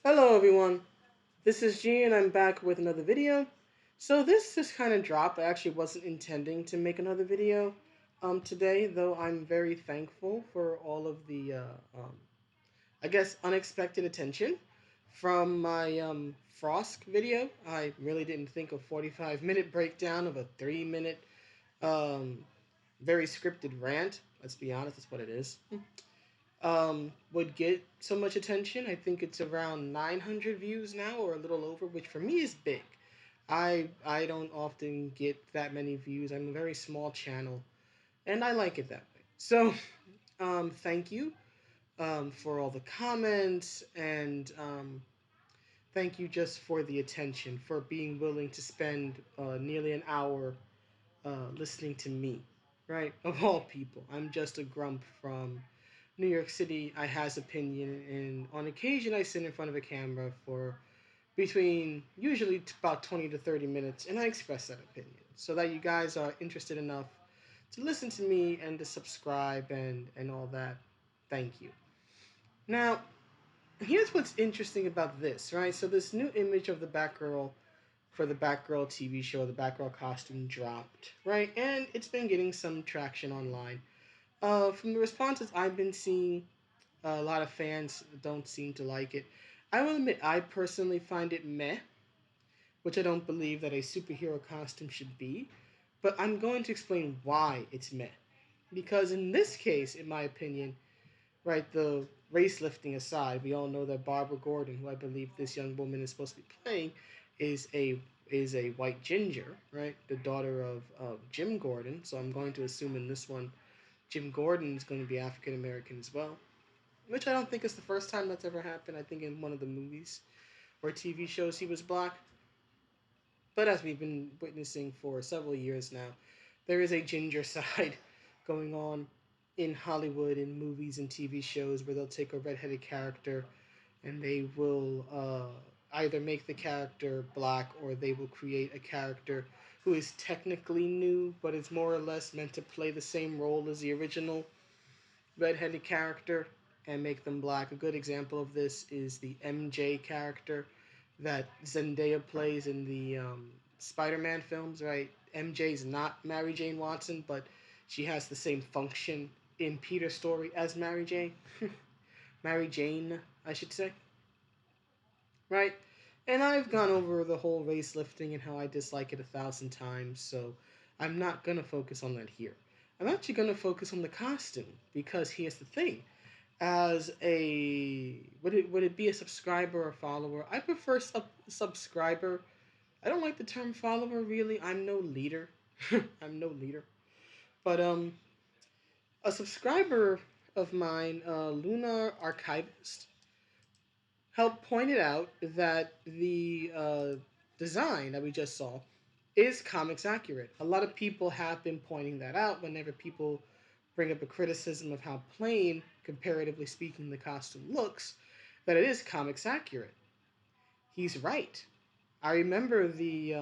Hello everyone, this is G and I'm back with another video. So this just kind of dropped. I actually wasn't intending to make another video today, though I'm very thankful for all of the, I guess, unexpected attention from my Frost video. I really didn't think a 45-minute breakdown of a 3-minute, um, very scripted rant, let's be honest, that's what it is, would get so much attention. I think it's around 900 views now, or a little over, which for me is big. I don't often get that many views. I'm a very small channel, and I like it that way. So, thank you for all the comments, and thank you just for the attention, for being willing to spend nearly an hour listening to me, right? Of all people, I'm just a grump from New York City. I has opinion, and on occasion I sit in front of a camera for between usually about 20 to 30 minutes, and I express that opinion so that you guys are interested enough to listen to me and to subscribe and all that. Thank you. Now, here's what's interesting about this, right? So this new image of the Batgirl for the Batgirl TV show, the Batgirl costume dropped, right? And it's been getting some traction online. From the responses I've been seeing, a lot of fans don't seem to like it. I will admit, I personally find it meh, which I don't believe that a superhero costume should be. But I'm going to explain why it's meh. Because in this case, in my opinion, right, the race lifting aside, we all know that Barbara Gordon, who I believe this young woman is supposed to be playing, is a white ginger, right? The daughter of Jim Gordon. So I'm going to assume in this one, Jim Gordon is going to be African American as well, which I don't think is the first time that's ever happened. I think in one of the movies or TV shows he was black. But as we've been witnessing for several years now, there is a ginger side going on in Hollywood in movies and TV shows where they'll take a redheaded character and they will either make the character black or they will create a character who is technically new but is more or less meant to play the same role as the original redheaded character and make them black. A good example of this is the MJ character that Zendaya plays in the Spider-Man films, right? MJ is not Mary Jane Watson, but she has the same function in Peter's story as Mary Jane. Mary Jane, I should say. Right? And I've gone over the whole race lifting and how I dislike it 1,000 times, so I'm not gonna focus on that here. I'm actually gonna focus on the costume because here's the thing: as a would it be a subscriber or follower? I prefer subscriber. I don't like the term follower really. I'm no leader. I'm no leader. But a subscriber of mine, Lunar Archivist, helped pointed out that the design that we just saw is comics accurate. A lot of people have been pointing that out whenever people bring up a criticism of how plain, comparatively speaking, the costume looks, that it is comics accurate. He's right. I remember the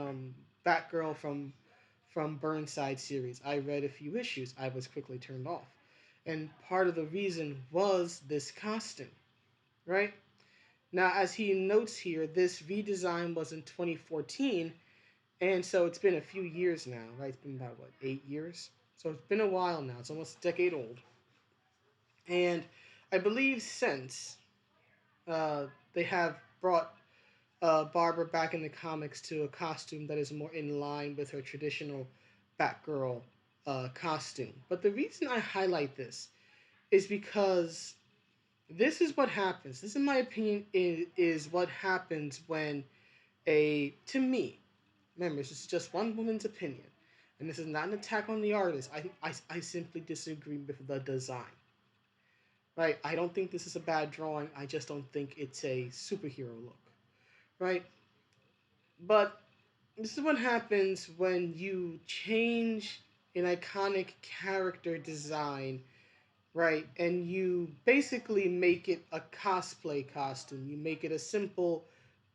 Batgirl from Burnside series. I read a few issues. I was quickly turned off, and part of the reason was this costume, right? Now, as he notes here, this redesign was in 2014, and so it's been a few years now, right? It's been about, what, 8 years? So it's been a while now. It's almost a decade old. And I believe since they have brought Barbara back in the comics to a costume that is more in line with her traditional Batgirl costume. But the reason I highlight this is because this is what happens. This, in my opinion, is what happens when to me, remember, this is just one woman's opinion, and this is not an attack on the artist. I simply disagree with the design. Right? I don't think this is a bad drawing. I just don't think it's a superhero look. Right? But this is what happens when you change an iconic character design, right? And you basically make it a cosplay costume. You make it a simple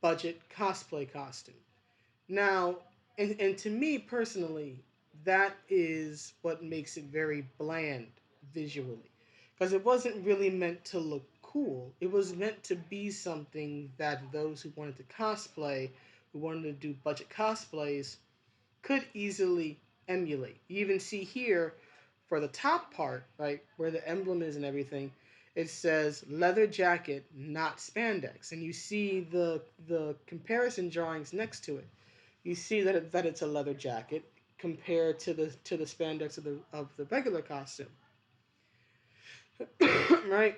budget cosplay costume. Now, and to me personally, that is what makes it very bland visually. Because it wasn't really meant to look cool. It was meant to be something that those who wanted to cosplay, who wanted to do budget cosplays, could easily emulate. You even see here for the top part, right, where the emblem is and everything, it says leather jacket, not spandex. And you see the comparison drawings next to it. You see that it's a leather jacket compared to the spandex of the regular costume. Right?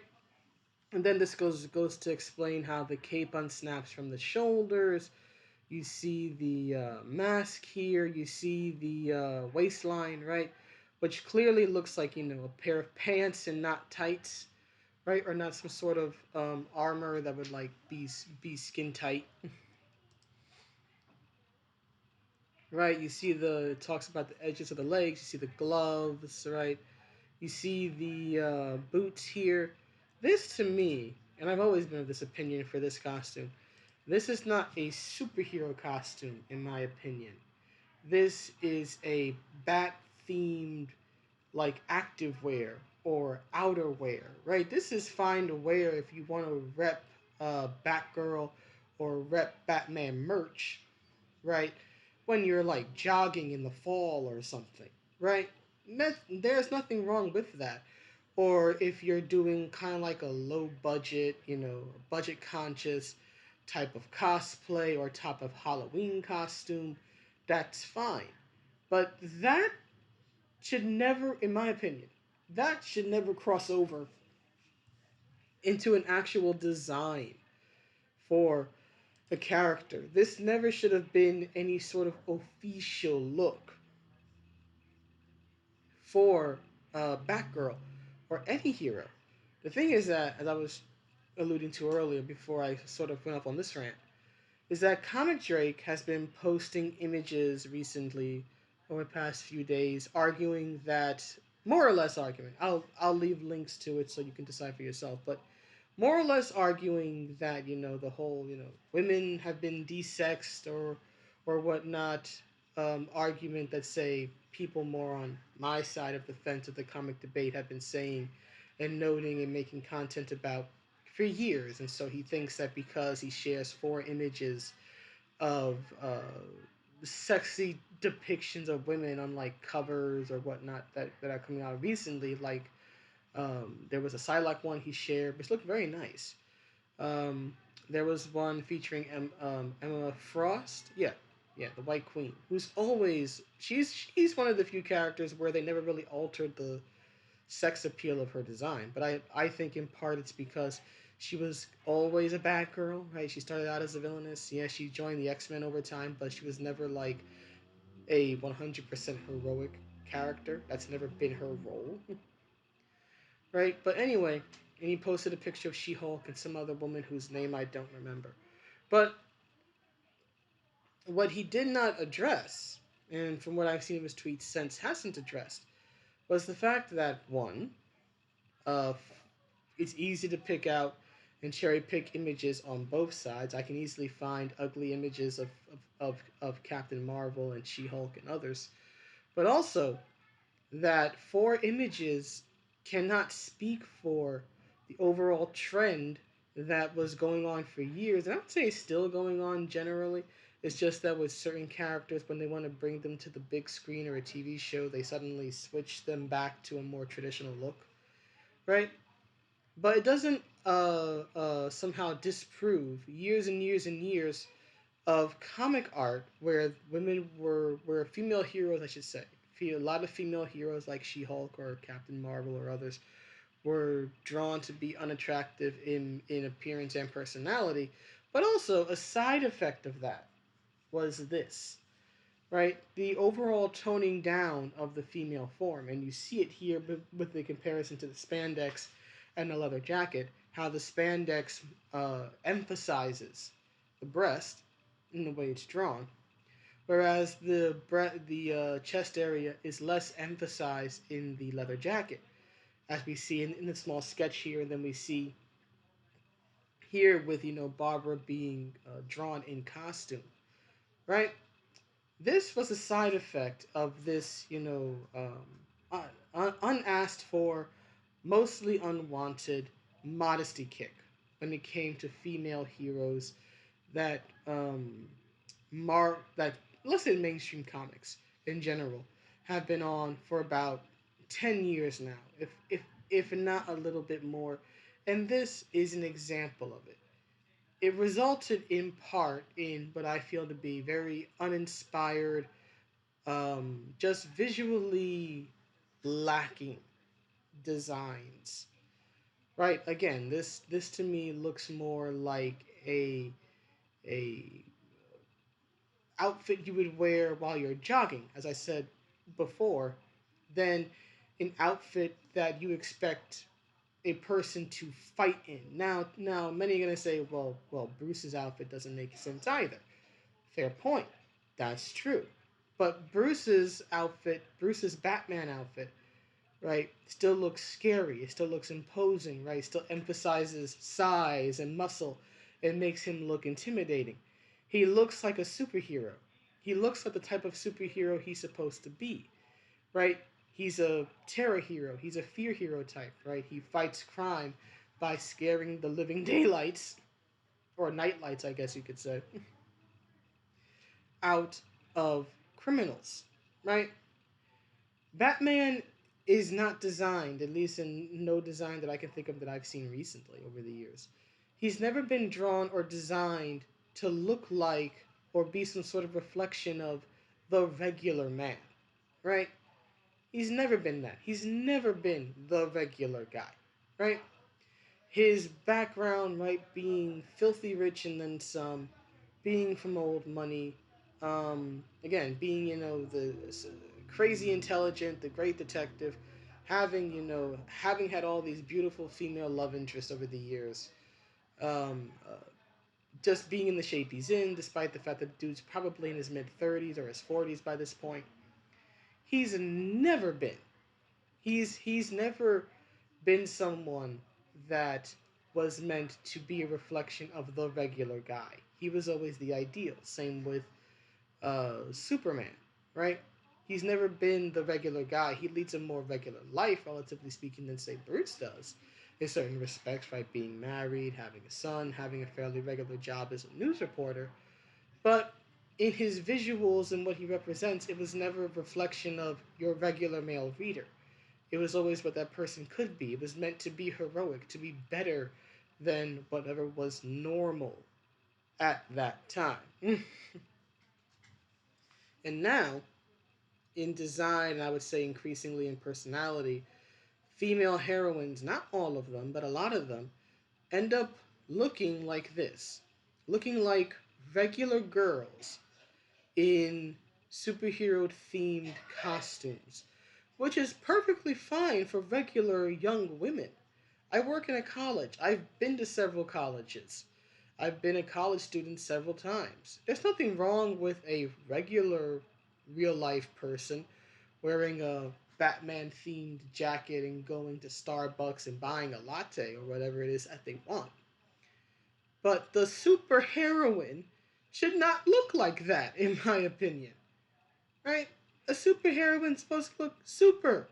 And then this goes to explain how the cape unsnaps from the shoulders. You see the mask here. You see the waistline, right? Which clearly looks like, a pair of pants and not tights, right? Or not some sort of armor that would like be skin tight, right? You see it talks about the edges of the legs. You see the gloves, right? You see the boots here. This to me, and I've always been of this opinion for this costume, this is not a superhero costume, in my opinion. This is a bat themed, like activewear or outerwear, right? This is fine to wear if you want to rep Batgirl or rep Batman merch, right? When you're like jogging in the fall or something, right? There's nothing wrong with that. Or if you're doing kind of like a low budget, budget conscious type of cosplay or type of Halloween costume, that's fine. But that should never, in my opinion, that should never cross over into an actual design for a character. This never should have been any sort of official look for Batgirl or any hero. The thing is that, as I was alluding to earlier before I sort of went up on this rant, is that Comic Drake has been posting images recently over the past few days arguing that, more or less arguing, I'll leave links to it so you can decide for yourself, but more or less arguing that, the whole, women have been desexed or whatnot, argument that, say, people more on my side of the fence of the comic debate have been saying and noting and making content about for years. And so he thinks that because he shares 4 images of sexy depictions of women on like covers or whatnot that are coming out recently, like there was a Psylocke one he shared, which looked very nice. Um, there was one featuring Emma Frost. Yeah, the White Queen, who's always she's one of the few characters where they never really altered the sex appeal of her design. But I think in part it's because she was always a bad girl, right? She started out as a villainess. Yeah, she joined the X-Men over time, but she was never like a 100% heroic character. That's never been her role, right? But anyway, and he posted a picture of She-Hulk and some other woman whose name I don't remember. But what he did not address, and from what I've seen of his tweets since hasn't addressed, was the fact that one, uh, it's easy to pick out and cherry pick images on both sides. I can easily find ugly images of Captain Marvel and She Hulk and others. But also, that 4 images cannot speak for the overall trend that was going on for years. And I would say it's still going on generally. It's just that with certain characters, when they want to bring them to the big screen or a TV show, they suddenly switch them back to a more traditional look, right? But it doesn't somehow disprove years and years and years of comic art where where female heroes, I should say, a lot of female heroes like She-Hulk or Captain Marvel or others were drawn to be unattractive in appearance and personality. But also a side effect of that was this, right? The overall toning down of the female form, and you see it here with the comparison to the spandex and the leather jacket, how the spandex emphasizes the breast in the way it's drawn, whereas the chest area is less emphasized in the leather jacket, as we see in the small sketch here, and then we see here with Barbara being drawn in costume, right? This was a side effect of this, unasked for, mostly unwanted modesty kick when it came to female heroes that that let's say mainstream comics in general have been on for about 10 years now, if not a little bit more. And this is an example of it. It resulted in part in what I feel to be very uninspired, just visually lacking designs. Right? Again, this to me looks more like a outfit you would wear while you're jogging, as I said before, than an outfit that you expect a person to fight in. Now, many are gonna say, well, Bruce's outfit doesn't make sense either. Fair point. That's true. But Bruce's Batman outfit, right, still looks scary. It still looks imposing, right? It still emphasizes size and muscle. It makes him look intimidating. He looks like a superhero. He looks like the type of superhero he's supposed to be, right? He's a terror hero. He's a fear hero type, right? He fights crime by scaring the living daylights, or nightlights, I guess you could say, out of criminals, right? Batman is not designed, at least in no design that I can think of that I've seen recently over the years. He's never been drawn or designed to look like or be some sort of reflection of the regular man, right? He's never been that. He's never been the regular guy, right? His background, right, being filthy rich and then some, being from old money, again, being, the crazy intelligent, the great detective, having had all these beautiful female love interests over the years, um, uh, just being in the shape he's in, despite the fact that the dude's probably in his mid 30s or his 40s by this point. He's never been. He's never been someone that was meant to be a reflection of the regular guy. He was always the ideal. Same with Superman, right? He's never been the regular guy. He leads a more regular life, relatively speaking, than say Bruce does, in certain respects, right? Being married, having a son, having a fairly regular job as a news reporter. But in his visuals and what he represents, it was never a reflection of your regular male reader. It was always what that person could be. It was meant to be heroic, to be better than whatever was normal at that time. And now, in design, and I would say increasingly in personality, female heroines, not all of them, but a lot of them, end up looking like this, looking like regular girls in superhero themed costumes, which is perfectly fine for regular young women. I work in a college. I've been to several colleges. I've been a college student several times. There's nothing wrong with a regular real life person wearing a Batman themed jacket and going to Starbucks and buying a latte or whatever it is that they want. But the superheroine should not look like that, in my opinion. Right? A superheroine's supposed to look super.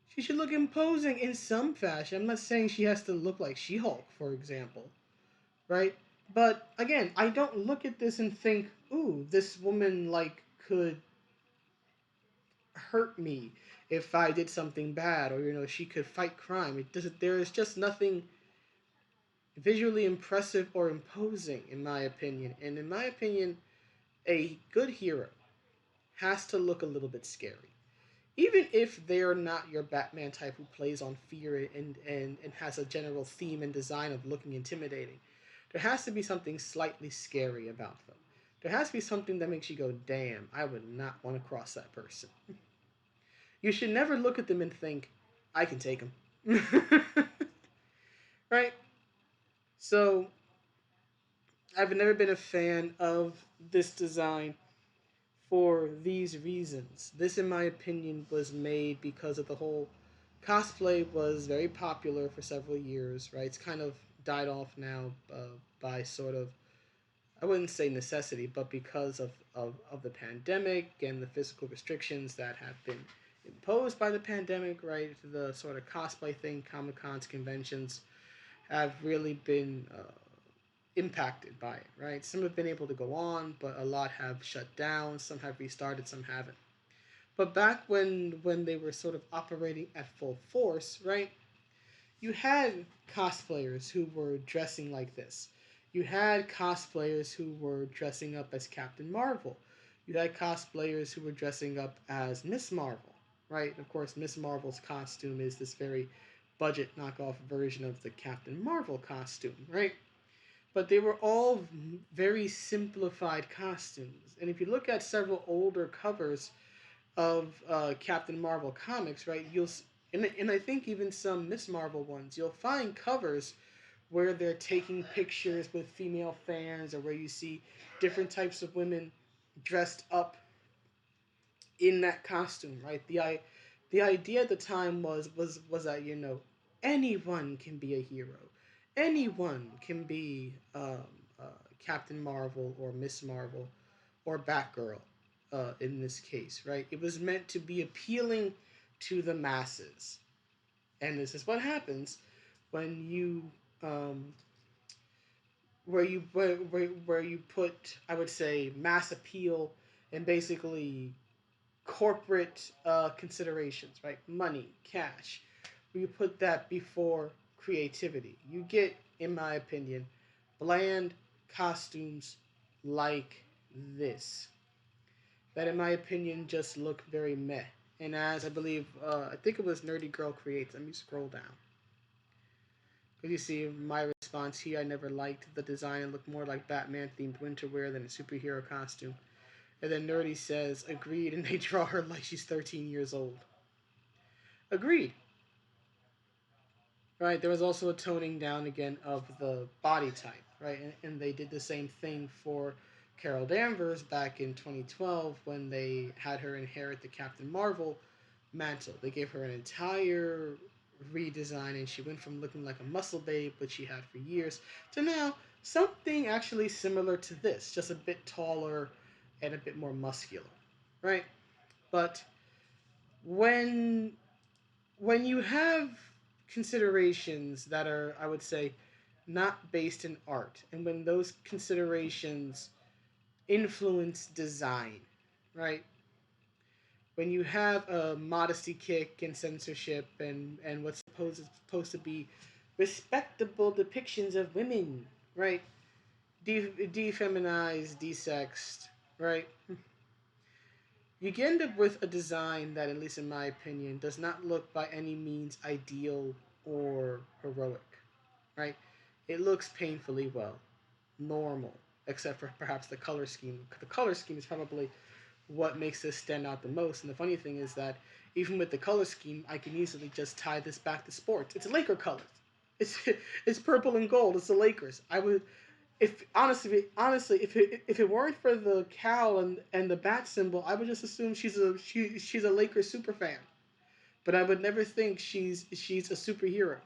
She should look imposing in some fashion. I'm not saying she has to look like She Hulk, for example. Right? But again, I don't look at this and think, ooh, this woman like could hurt me if I did something bad, or she could fight crime. It doesn't. There is just nothing visually impressive or imposing, in my opinion. And in my opinion, a good hero has to look a little bit scary. Even if they're not your Batman type who plays on fear and has a general theme and design of looking intimidating, there has to be something slightly scary about them. There has to be something that makes you go, damn, I would not want to cross that person. You should never look at them and think, I can take them. Right? So, I've never been a fan of this design for these reasons. This, in my opinion, was made because of the whole cosplay was very popular for several years, right? It's kind of died off now by sort of, I wouldn't say necessity, but because of the pandemic and the physical restrictions that have been imposed by the pandemic, right? The sort of cosplay thing, Comic Cons, conventions have really been impacted by it, right? Some have been able to go on, but a lot have shut down. Some have restarted, some haven't. But back when they were sort of operating at full force, right? You had cosplayers who were dressing like this. You had cosplayers who were dressing up as Captain Marvel. You had cosplayers who were dressing up as Miss Marvel, right? Of course, Miss Marvel's costume is this very budget knockoff version of the Captain Marvel costume, right? But they were all very simplified costumes. And if you look at several older covers of Captain Marvel comics, right, and I think even some Miss Marvel ones, you'll find covers where they're taking pictures with female fans, or where you see different types of women dressed up in that costume, right? The idea at the time was that anyone can be a hero, anyone can be uh, Captain Marvel or Miss Marvel or Batgirl, in this case, right? It was meant to be appealing to the masses, and this is what happens when you um, where you put, I would say, mass appeal and basically corporate considerations, right? Money, cash. Where you put that before creativity, you get, in my opinion, bland costumes like this that, in my opinion, just look very meh. And as I believe, I think it was Nerdy Girl Creates. Let me scroll down. Because you see my response here, I never liked the design. It looked more like Batman themed winter wear than a superhero costume. And then Nerdy says, agreed, and they draw her like she's 13 years old. Agreed. Right, there was also a toning down again of the body type, right? And they did the same thing for Carol Danvers back in 2012 when they had her inherit the Captain Marvel mantle. They gave her an entire redesign, and she went from looking like a muscle babe, which she had for years, to now something actually similar to this, just a bit taller and a bit more muscular, right? But when when you have considerations that are, I would say, not based in art, and when those considerations influence design, right? When you have a modesty kick and censorship, and what's supposed to be respectable depictions of women, right? Defeminized, desexed, right? You can end up with a design that, at least in my opinion, does not look by any means ideal or heroic, right? It looks painfully well, normal, except for perhaps the color scheme. The color scheme is probably what makes this stand out the most. And the funny thing is that even with the color scheme, I can easily just tie this back to sports. It's Laker colors. It's it's purple and gold. It's the Lakers. I would, if honestly, if it weren't for the cow and the bat symbol, I would just assume she's a Lakers super fan. But I would never think she's a superhero.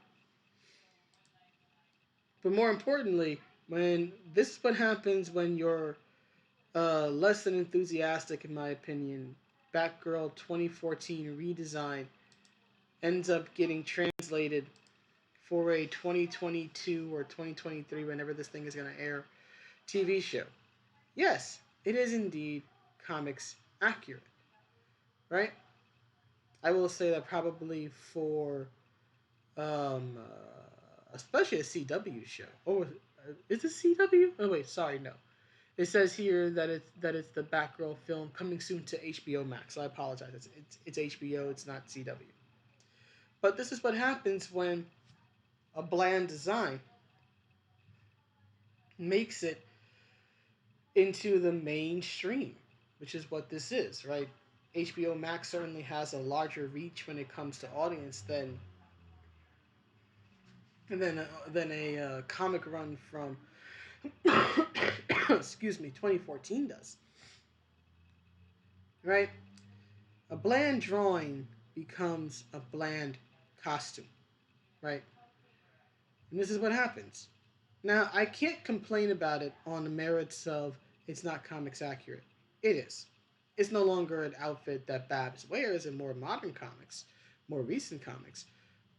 But more importantly, when this is what happens when you're less than enthusiastic, in my opinion. Batgirl 2014 redesign ends up getting translated for a 2022 or 2023, whenever this thing is going to air, TV show. Yes, it is indeed comics accurate, right? I will say that probably for especially a CW show. Oh, is it CW? Oh wait, sorry, no. It says here that it's the Batgirl film coming soon to HBO Max. So I apologize. It's HBO. It's not CW. But this is what happens when a bland design makes it into the mainstream, which is what this is, right? HBO Max certainly has a larger reach when it comes to audience than a comic run from excuse me, 2014 does, right? A bland drawing becomes a bland costume, right? And this is what happens. Now, I can't complain about it on the merits of it's not comics accurate. It is. It's no longer an outfit that Babs wears in more modern comics, more recent comics,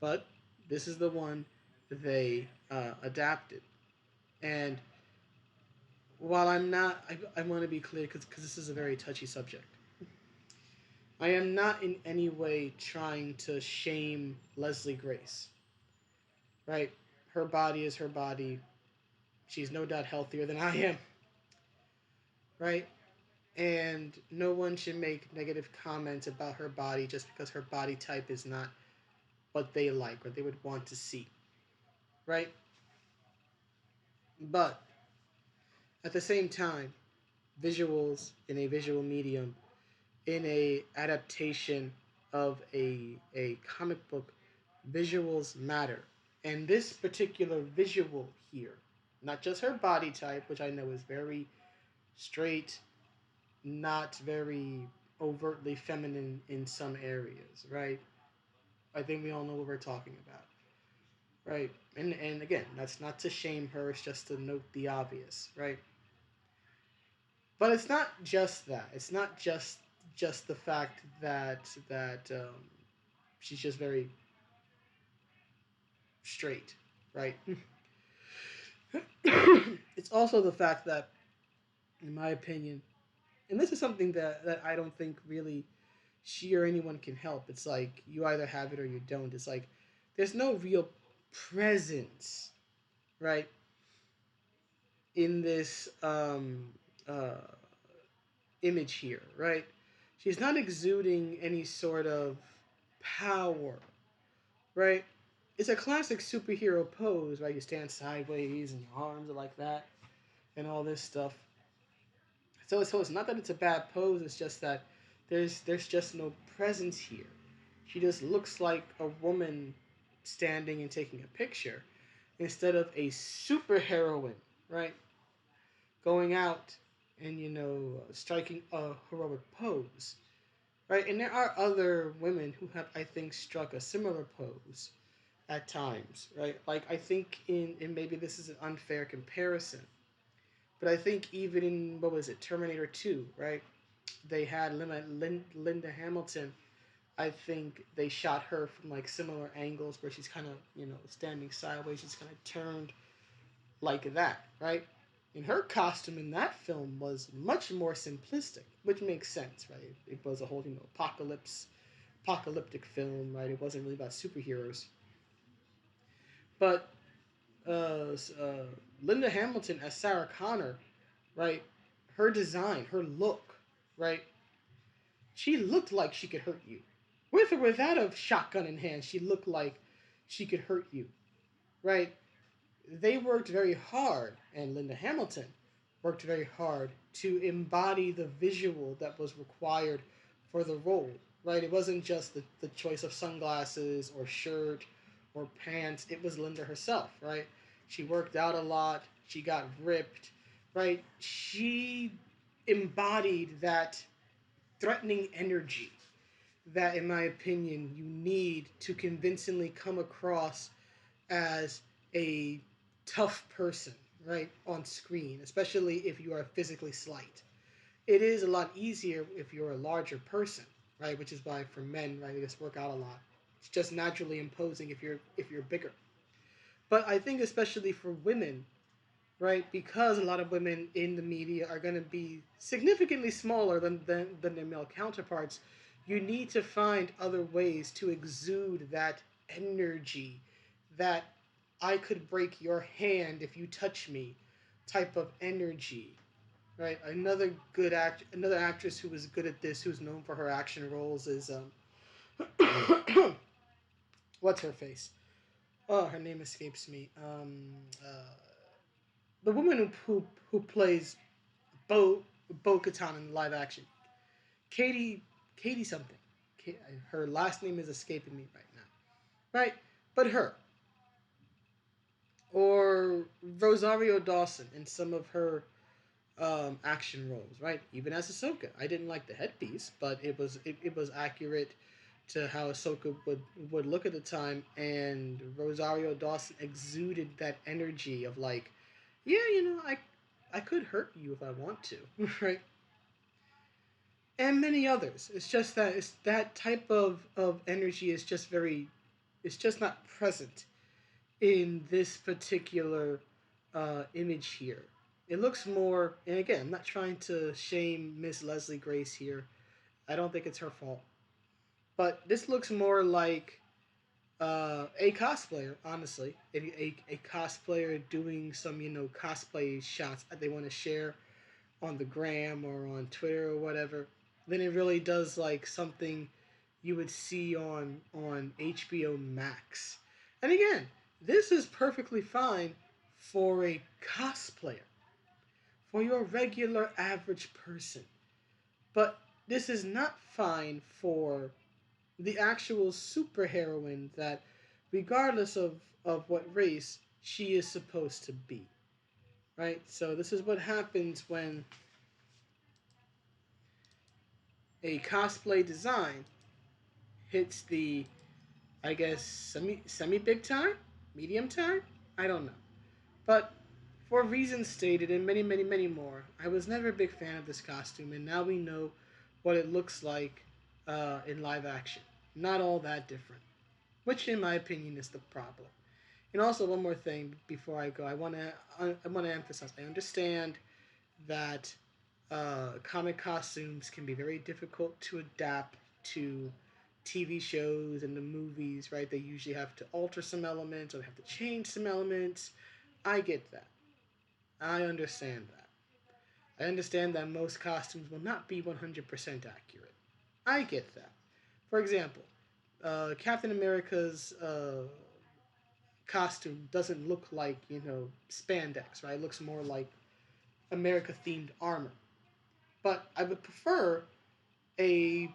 but this is the one they adapted. And while I'm not, I want to be clear because this is a very touchy subject. I am not in any way trying to shame Leslie Grace, right? Her body is her body. She's no doubt healthier than I am, right? And no one should make negative comments about her body just because her body type is not what they like or they would want to see, right? But at the same time, visuals in a visual medium, in a adaptation of a comic book, visuals matter. And this particular visual here, not just her body type, which I know is very straight, not very overtly feminine in some areas, right? I think we all know what we're talking about, right? And again, that's not to shame her; it's just to note the obvious, right? But it's not just that. It's not just the fact that she's just very straight, right? It's also the fact that, in my opinion, and this is something that I don't think really she or anyone can help. It's like you either have it or you don't. It's like there's no real presence, right, in this uh, image here, right? She's not exuding any sort of power, right? It's a classic superhero pose, right? You stand sideways and your arms are like that and all this stuff. So it's not that it's a bad pose. It's just that there's just no presence here. She just looks like a woman standing and taking a picture instead of a superheroine, right? Going out and striking a heroic pose, right? And there are other women who have, I think, struck a similar pose at times, right? Like I think in maybe this is an unfair comparison, but I think even in what was it, Terminator 2, right? They had Linda Hamilton. I think they shot her from like similar angles where she's kind of standing sideways. She's kind of turned like that, right? And her costume in that film was much more simplistic, which makes sense, right? It was a whole apocalyptic film, right? It wasn't really about superheroes, but Linda Hamilton as Sarah Connor, right? Her design, her look, right? She looked like she could hurt you. With or without a shotgun in hand, she looked like she could hurt you, right? They worked very hard, and Linda Hamilton worked very hard to embody the visual that was required for the role, right? It wasn't just the choice of sunglasses or shirt or pants, it was Linda herself, right? She worked out a lot, she got ripped, right? She embodied that threatening energy that, in my opinion, you need to convincingly come across as a tough person, right, on screen, especially if you are physically slight. It is a lot easier if you're a larger person, right, which is why for men, right, they just work out a lot. It's just naturally imposing if you're bigger. But I think especially for women, right, because a lot of women in the media are going to be significantly smaller than their male counterparts, you need to find other ways to exude that energy, that I could break your hand if you touch me type of energy, right? Another actress who was good at this, who's known for her action roles, is what's her face? Oh, her name escapes me. The woman who plays Bo Bo Katan in live action. Katie Katie something. Her last name is escaping me right now. Right, but her or Rosario Dawson in some of her action roles. Right, even as Ahsoka, I didn't like the headpiece, but it was accurate to how Ahsoka would look at the time, and Rosario Dawson exuded that energy of like, yeah, I could hurt you if I want to, right? and many others. It's just that it's that type of energy is just very, it's just not present in this particular image here. It looks more, and again, I'm not trying to shame Miss Leslie Grace here. I don't think it's her fault, but this looks more like a cosplayer, honestly, a cosplayer doing some cosplay shots that they want to share on the gram or on Twitter or whatever. Then it really does like something you would see on HBO Max. And again, this is perfectly fine for a cosplayer, for your regular average person. But this is not fine for the actual superheroine that, regardless of what race, she is supposed to be. Right? So this is what happens when a cosplay design hits the, I guess, semi big time, medium time. I don't know, but for reasons stated and many more, I was never a big fan of this costume, and now we know what it looks like in live action. Not all that different, which, in my opinion, is the problem. And also, one more thing before I go, I want to emphasize. I understand that comic costumes can be very difficult to adapt to TV shows and the movies, right? They usually have to alter some elements or they have to change some elements. I get that. I understand that. I understand that most costumes will not be 100% accurate. I get that. For example, Captain America's costume doesn't look like, spandex, right? It looks more like America themed armor. But I would prefer a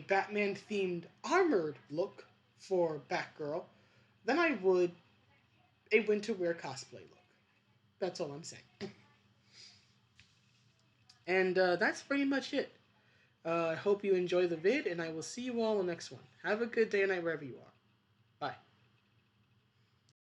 Batman themed armored look for Batgirl than I would a winter wear cosplay look. That's all I'm saying. And that's pretty much it. I hope you enjoy the vid, and I will see you all in the next one. Have a good day and night wherever you are. Bye.